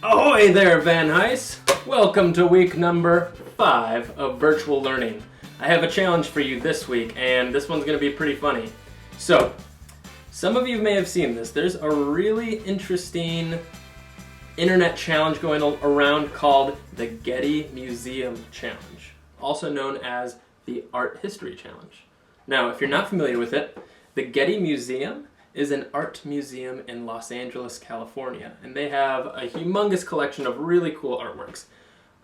Ahoy there, Van Heis! Welcome to week number 5 of virtual learning. I have a challenge for you this week, and this one's going to be pretty funny. So, some of you may have seen this. There's a really interesting internet challenge going around called the Getty Museum Challenge, also known as the Art History Challenge. Now, if you're not familiar with it, the Getty Museum is an art museum in Los Angeles, California, and they have a humongous collection of really cool artworks.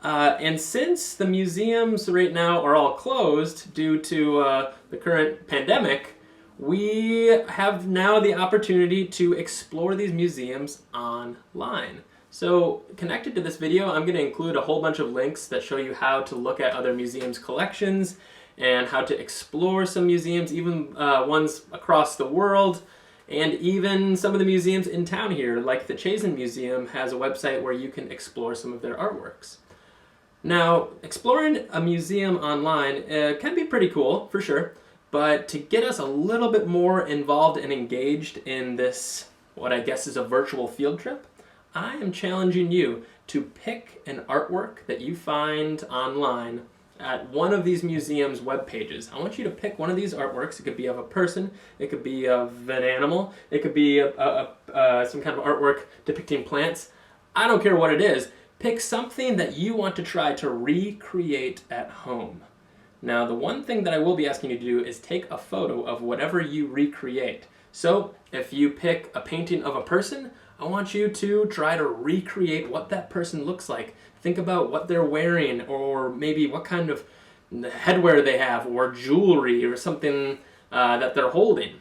And since the museums right now are all closed due to the current pandemic, we have now the opportunity to explore these museums online. So connected to this video, I'm going to include a whole bunch of links that show you how to look at other museums' collections and how to explore some museums, even ones across the world. And even some of the museums in town here, like the Chazen Museum, has a website where you can explore some of their artworks. Now, exploring a museum online can be pretty cool, for sure, but to get us a little bit more involved and engaged in this, what I guess is a virtual field trip, I am challenging you to pick an artwork that you find online at one of these museums' web pages. I want you to pick one of these artworks. It could be of a person, it could be of an animal, it could be some kind of artwork depicting plants. I don't care what it is. Pick something that you want to try to recreate at home. Now, the one thing that I will be asking you to do is take a photo of whatever you recreate. So, if you pick a painting of a person, I want you to try to recreate what that person looks like. Think about what they're wearing, or maybe what kind of headwear they have, or jewelry, or something that they're holding.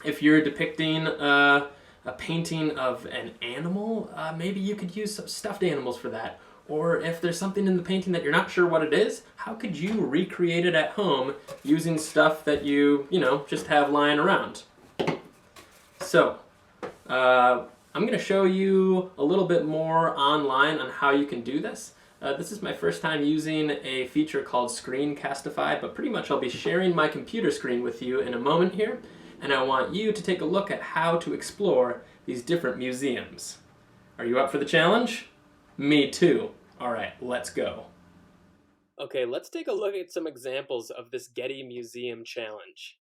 If you're depicting a painting of an animal, maybe you could use some stuffed animals for that. Or if there's something in the painting that you're not sure what it is, how could you recreate it at home using stuff that you just have lying around? So, I'm going to show you a little bit more online on how you can do this. This is my first time using a feature called Screencastify, but pretty much I'll be sharing my computer screen with you in a moment here, and I want you to take a look at how to explore these different museums. Are you up for the challenge? Me too. All right, let's go. Okay, let's take a look at some examples of this Getty Museum Challenge.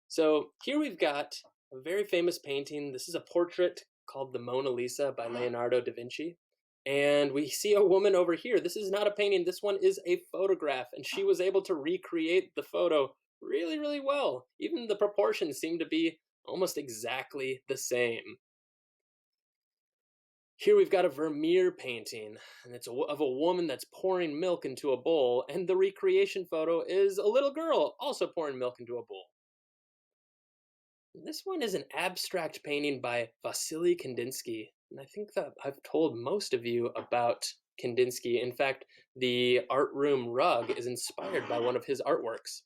So here we've got a very famous painting. This is a portrait called the Mona Lisa by Leonardo da Vinci. And we see a woman over here. This is not a painting. This one is a photograph. And she was able to recreate the photo really, really well. Even the proportions seem to be almost exactly the same. Here we've got a Vermeer painting, and it's of a woman that's pouring milk into a bowl, and the recreation photo is a little girl also pouring milk into a bowl. This one is an abstract painting by Vasily Kandinsky, and I think that I've told most of you about Kandinsky. In fact, the art room rug is inspired by one of his artworks.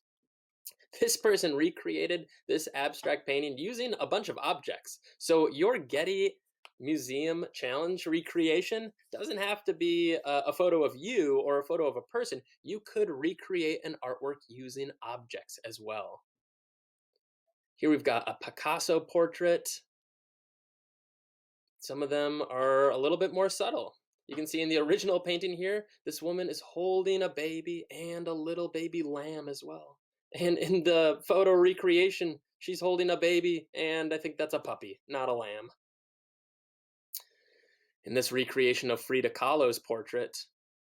This person recreated this abstract painting using a bunch of objects. So your Getty Museum Challenge recreation doesn't have to be a photo of you or a photo of a person. You could recreate an artwork using objects as well. Here we've got a Picasso portrait. Some of them are a little bit more subtle. You can see in the original painting here, this woman is holding a baby and a little baby lamb as well. And in the photo recreation, she's holding a baby, and I think that's a puppy, not a lamb. In this recreation of Frida Kahlo's portrait,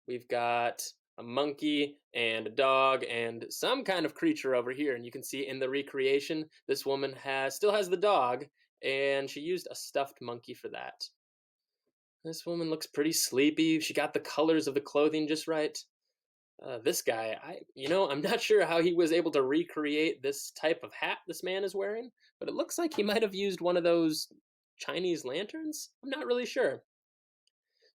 we've got a monkey and a dog and some kind of creature over here. And you can see in the recreation, this woman still has the dog, and she used a stuffed monkey for that. This woman looks pretty sleepy. She got the colors of the clothing just right. This guy, I'm not sure how he was able to recreate this type of hat this man is wearing, but it looks like he might have used one of those Chinese lanterns. I'm not really sure.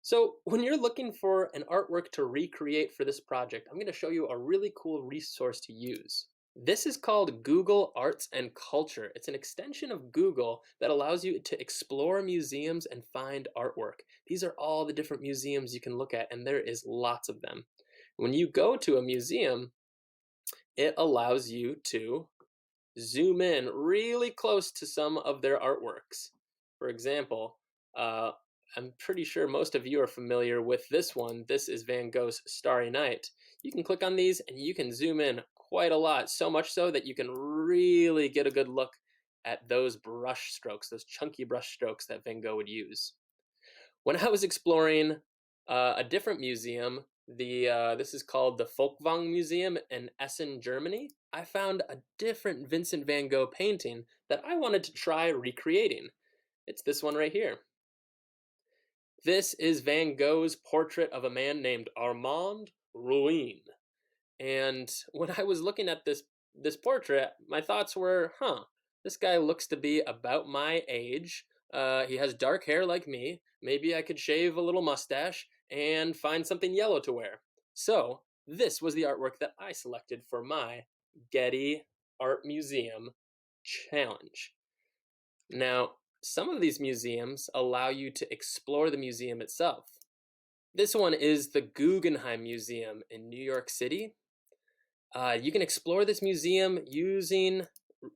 So when you're looking for an artwork to recreate for this project, I'm going to show you a really cool resource to use. This is called Google Arts and Culture. It's an extension of Google that allows you to explore museums and find artwork. These are all the different museums you can look at, and there is lots of them. When you go to a museum, it allows you to zoom in really close to some of their artworks. For example, I'm pretty sure most of you are familiar with this one. This is Van Gogh's Starry Night. You can click on these and you can zoom in quite a lot, so much so that you can really get a good look at those brush strokes, those chunky brush strokes that Van Gogh would use. When I was exploring a different museum, this is called the Folkwang Museum in Essen, Germany, I found a different Vincent van Gogh painting that I wanted to try recreating. It's this one right here. This is Van Gogh's portrait of a man named Armand Rouyn. And when I was looking at this portrait, my thoughts were, this guy looks to be about my age. He has dark hair like me. Maybe I could shave a little mustache and find something yellow to wear. So this was the artwork that I selected for my Getty Art Museum challenge. Now, some of these museums allow you to explore the museum itself. This one is the Guggenheim Museum in New York City. You can explore this museum using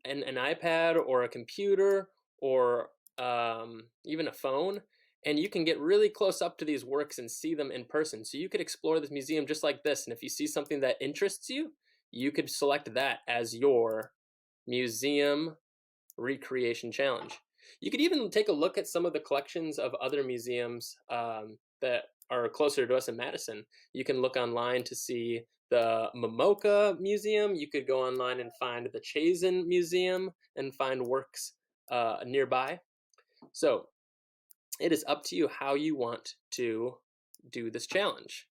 an iPad or a computer or even a phone, and you can get really close up to these works and see them in person. So you could explore this museum just like this, and if you see something that interests you, you could select that as your museum recreation challenge. You could even take a look at some of the collections of other museums that are closer to us in Madison. You can look online to see the MoMoCA Museum. You could go online and find the Chazen Museum and find works nearby. So it is up to you how you want to do this challenge.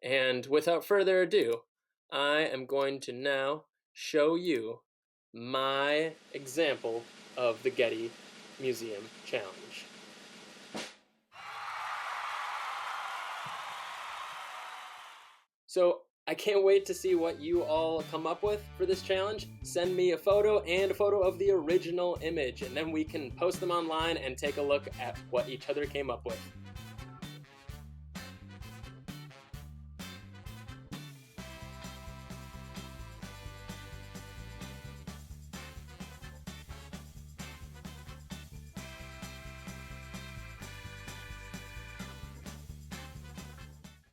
And without further ado, I am going to now show you my example of the Getty Museum challenge. So I can't wait to see what you all come up with for this challenge. Send me a photo and a photo of the original image, and then we can post them online and take a look at what each other came up with.